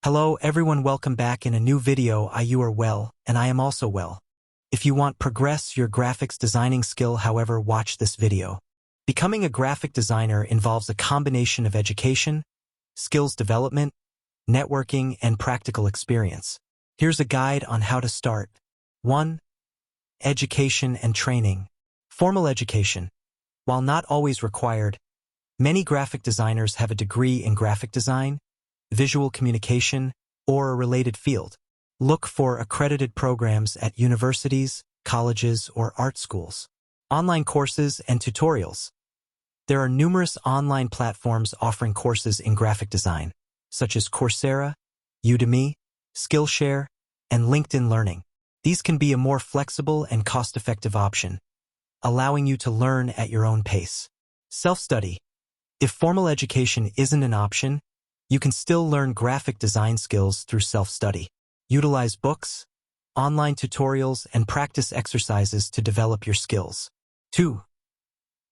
Hello everyone, welcome back in a new video. You are well, and I am also well. If you want progress your graphics designing skill, however, watch this video. Becoming a graphic designer involves a combination of education, skills development, networking, and practical experience. Here's a guide on how to start. 1. Education and training. Formal education. While not always required, many graphic designers have a degree in graphic design, visual communication, or a related field. Look for accredited programs at universities, colleges, or art schools. Online courses and tutorials. There are numerous online platforms offering courses in graphic design, such as Coursera, Udemy, Skillshare, and LinkedIn Learning. These can be a more flexible and cost-effective option, allowing you to learn at your own pace. Self-study. If formal education isn't an option, you can still learn graphic design skills through self-study. Utilize books, online tutorials, and practice exercises to develop your skills. 2.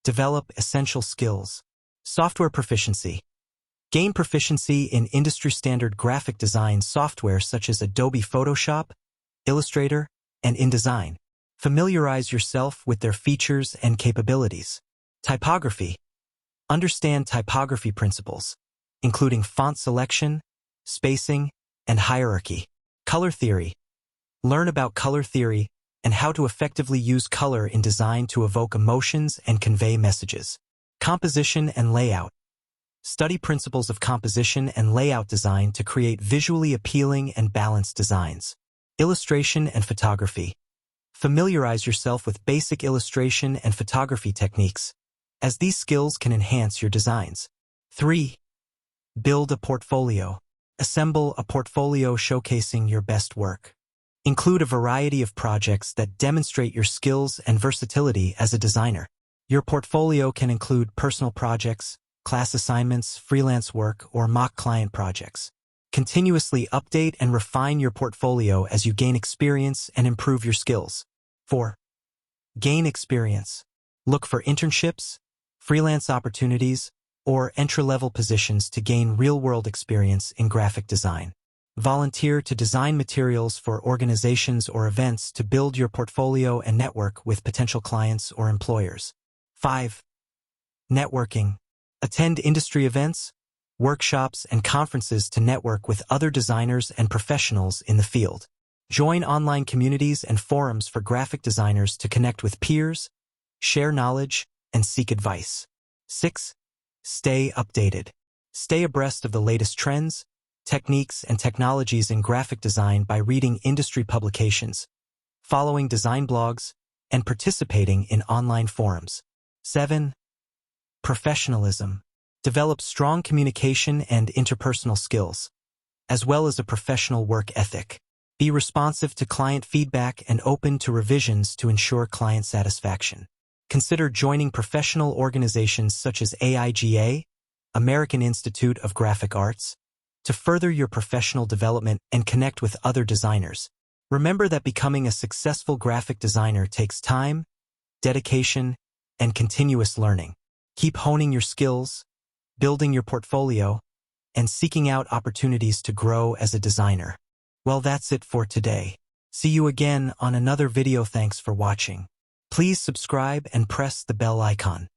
Develop essential skills. Software proficiency. Gain proficiency in industry-standard graphic design software such as Adobe Photoshop, Illustrator, and InDesign. Familiarize yourself with their features and capabilities. Typography. Understand typography principles, including font selection, spacing, and hierarchy. Color theory. Learn about color theory and how to effectively use color in design to evoke emotions and convey messages. Composition and layout. Study principles of composition and layout design to create visually appealing and balanced designs. Illustration and photography. Familiarize yourself with basic illustration and photography techniques, as these skills can enhance your designs. 3. Build a portfolio. Assemble a portfolio showcasing your best work. Include a variety of projects that demonstrate your skills and versatility as a designer. Your portfolio can include personal projects, class assignments, freelance work, or mock client projects. Continuously update and refine your portfolio as you gain experience and improve your skills. 4. Gain experience. Look for internships, freelance opportunities, or entry-level positions to gain real-world experience in graphic design. Volunteer to design materials for organizations or events to build your portfolio and network with potential clients or employers. 5. Networking. Attend industry events, workshops, and conferences to network with other designers and professionals in the field. Join online communities and forums for graphic designers to connect with peers, share knowledge, and seek advice. 6. Stay updated. Stay abreast of the latest trends, techniques, and technologies in graphic design by reading industry publications, following design blogs, and participating in online forums. 7. Professionalism. Develop strong communication and interpersonal skills, as well as a professional work ethic. Be responsive to client feedback and open to revisions to ensure client satisfaction. Consider joining professional organizations such as AIGA, American Institute of Graphic Arts, to further your professional development and connect with other designers. Remember that becoming a successful graphic designer takes time, dedication, and continuous learning. Keep honing your skills, building your portfolio, and seeking out opportunities to grow as a designer. Well, that's it for today. See you again on another video. Thanks for watching. Please subscribe and press the bell icon.